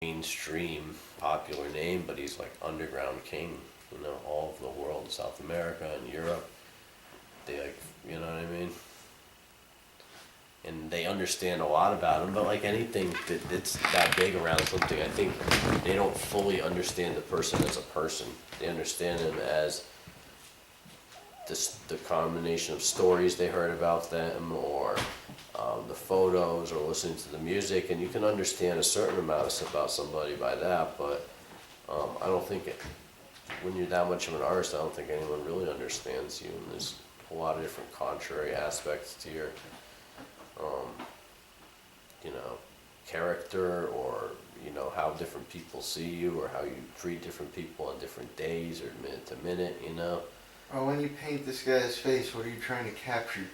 mainstream popular name, but he's like underground king. All of the world, South America and Europe. They like, you know what I mean? And they understand a lot about him, but like anything that's that big around something, I think they don't fully understand the person as a person. They understand him as the combination of stories they heard about them, or the photos, or listening to the music, and you can understand a certain amount about somebody by that, but I don't think when you're that much of an artist, I don't think anyone really understands you, and there's a lot of different contrary aspects to your um, character, or how different people see you, or how you treat different people on different days or minute to minute. Oh, when you paint this guy's face, what are you trying to capture?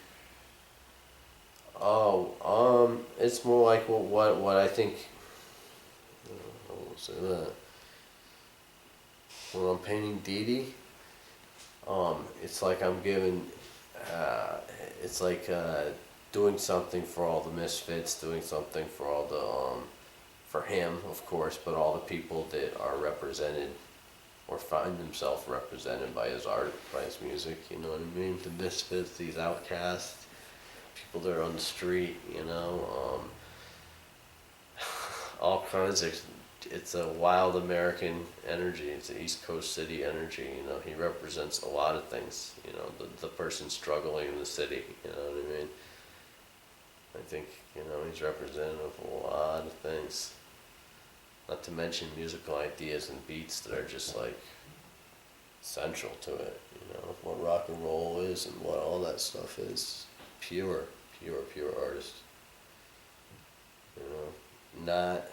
It's more like what I think. I won't say that. When I'm painting Dee Dee, it's like I'm giving. It's like doing something for all the misfits, doing something for all the for him, of course, but all the people that are represented or find themselves represented by his art, by his music. You know what I mean? The misfits, these outcasts, people that are on the street. All kinds of. It's a wild American energy. It's an East Coast city energy. He represents a lot of things. The person struggling in the city. You know what I mean? I think he's representative of a lot of things. Not to mention musical ideas and beats that are just like central to it. What rock and roll is and what all that stuff is. Pure artist. Not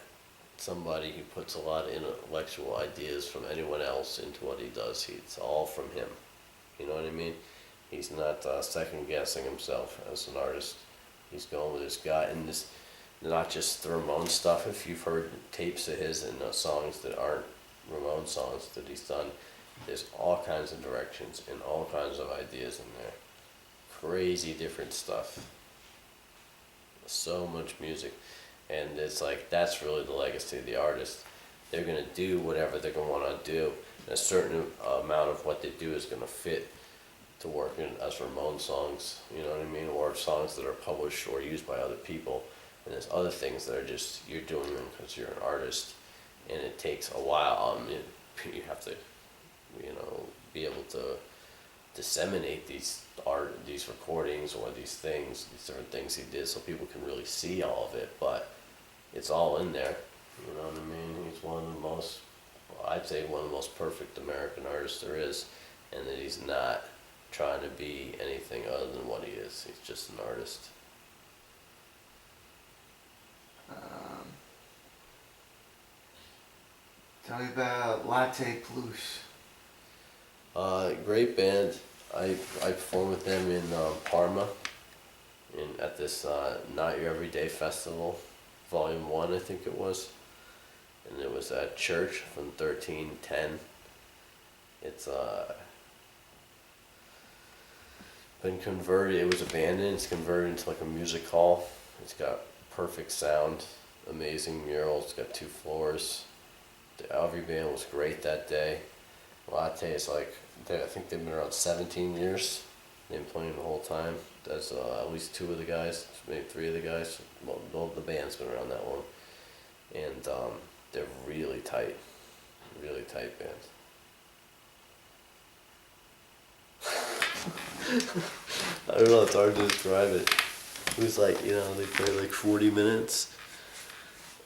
somebody who puts a lot of intellectual ideas from anyone else into what he does. It's all from him. You know what I mean? He's not second guessing himself as an artist. He's going with his gut, and this not just the Ramon stuff. If you've heard tapes of his and songs that aren't Ramon songs that he's done, there's all kinds of directions and all kinds of ideas in there. Crazy different stuff. So much music. And it's like, that's really the legacy of the artist. They're going to do whatever they're going to want to do. And a certain amount of what they do is going to fit to work in as Ramon songs, you know what I mean? Or songs that are published or used by other people. And there's other things that are just, you're doing them because you're an artist. And it takes a while. You have to, be able to disseminate these recordings, or these different things he did, so people can really see all of it. But it's all in there. You know what I mean? He's I'd say one of the most perfect American artists there is, and that he's not trying to be anything other than what he is. He's just an artist. Tell me about Latte Plus. Great band. I performed with them in Parma, at this Not Your Everyday Festival, Volume 1, I think it was. And it was at church from 1310. It's been converted. It was abandoned. It's converted into like a music hall. It's got perfect sound, amazing murals. It's got 2 floors. Every band was great that day. Latte is like, I think they've been around 17 years. They've been playing the whole time. That's at least 2 of the guys, maybe 3 of the guys. Well, the band's been around that long. And they're really tight band. I don't know, it's hard to describe it. It was like, they played like 40 minutes.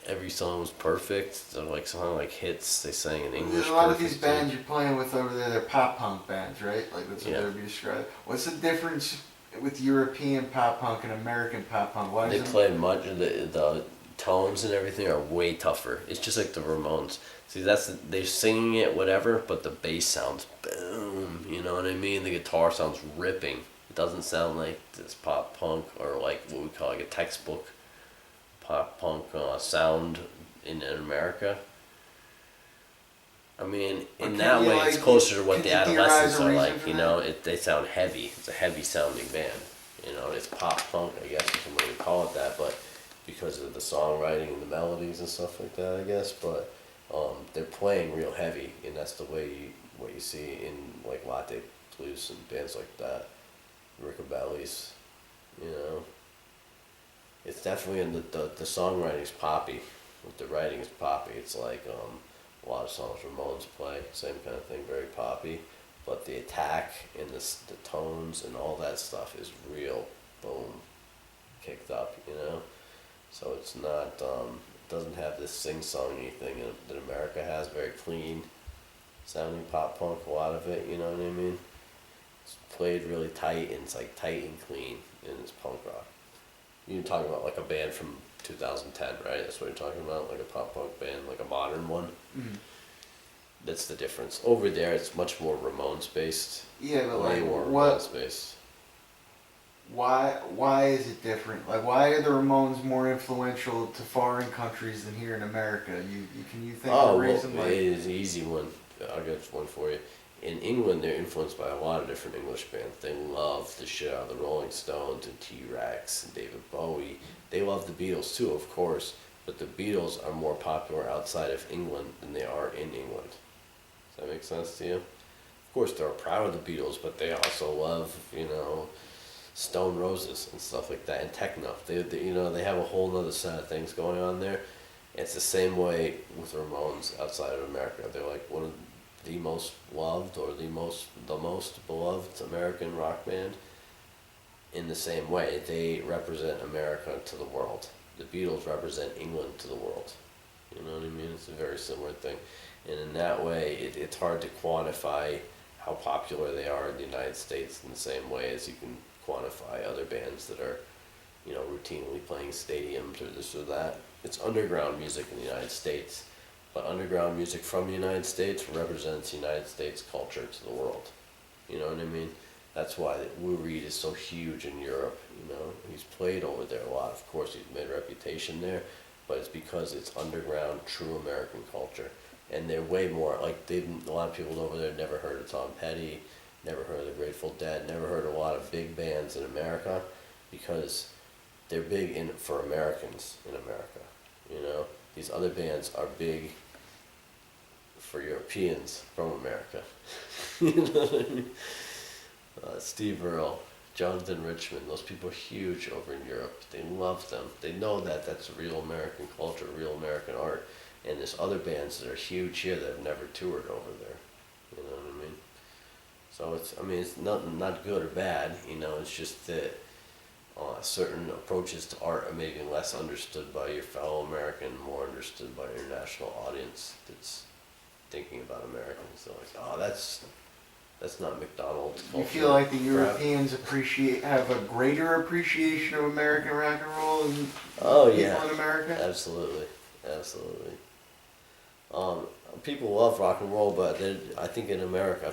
Every song was perfect. They're like hits. They sang in English. A lot of these bands you're playing with over there, they're pop punk bands, right? Like that's what they're described. What's the difference with European pop punk and American pop punk? Why they play much of the tones and everything are way tougher. It's just like the Ramones. See, they're singing it whatever, but the bass sounds boom. You know what I mean? The guitar sounds ripping. It doesn't sound like this pop punk or like what we call like a textbook pop punk sound in America. I mean, in that way, it's closer to what the Adolescents are like. They sound heavy. It's a heavy sounding band. It's pop punk, I guess, if somebody would call it that. But because of the songwriting and the melodies and stuff like that, I guess. But they're playing real heavy, and that's the way what you see in like latte blues and bands like that, rickabellies, you know. It's definitely in the songwriting's poppy, but the writing is poppy. It's like a lot of songs Ramones play, same kind of thing, very poppy. But the attack and the tones and all that stuff is real, boom, kicked up, you know. So it's not, it doesn't have this sing-songy thing that America has, very clean sounding pop punk, a lot of it, you know what I mean? It's played really tight, and it's like tight and clean, and it's punk rock. You're talking about like a band from 2010, right? That's what you're talking about, like a pop punk band, like a modern one. Mm-hmm. That's the difference. Over there, it's much more Ramones based. Yeah, but way like more what? Ramones based. Why is it different? Like, why are the Ramones more influential to foreign countries than here in America? Can you think of a reason? Well, it is an easy one. I'll get one for you. In England, they're influenced by a lot of different English bands. They love the shit out of the Rolling Stones and T-Rex and David Bowie. They love the Beatles too, of course, but the Beatles are more popular outside of England than they are in England. Does that make sense to you? Of course, they're proud of the Beatles, but they also love, you know, Stone Roses and stuff like that, and techno. They you know, they have a whole other set of things going on there. And it's the same way with Ramones outside of America. They're like one of the most loved or the most beloved American rock band. In the same way, they represent America to the world. The Beatles represent England to the world. You know what I mean? It's a very similar thing. And in that way, it's hard to quantify how popular they are in the United States in the same way as you can quantify other bands that are, you know, routinely playing stadiums or this or that. It's underground music in the United States, but underground music from the United States represents United States culture to the world. You know what I mean? That's why Lou Reed is so huge in Europe, you know. He's played over there a lot. Of course, he's made a reputation there, but it's because it's underground, true American culture. And they're way more, like, a lot of people over there never heard of Tom Petty, never heard of the Grateful Dead, never heard of a lot of big bands in America, because they're big for Americans in America, you know. These other bands are big for Europeans from America. You know what I mean? Steve Earle, Jonathan Richman, those people are huge over in Europe. They love them. They know that that's real American culture, real American art. And there's other bands that are huge here that have never toured over there. You know what I mean? So it's not good or bad, you know, it's just that certain approaches to art are maybe less understood by your fellow American, more understood by an international audience that's thinking about Americans. They're like, oh, that's not McDonald's culture. You feel like the crap. Europeans have a greater appreciation of American rock and roll than people in America? Absolutely. People love rock and roll, but I think in America,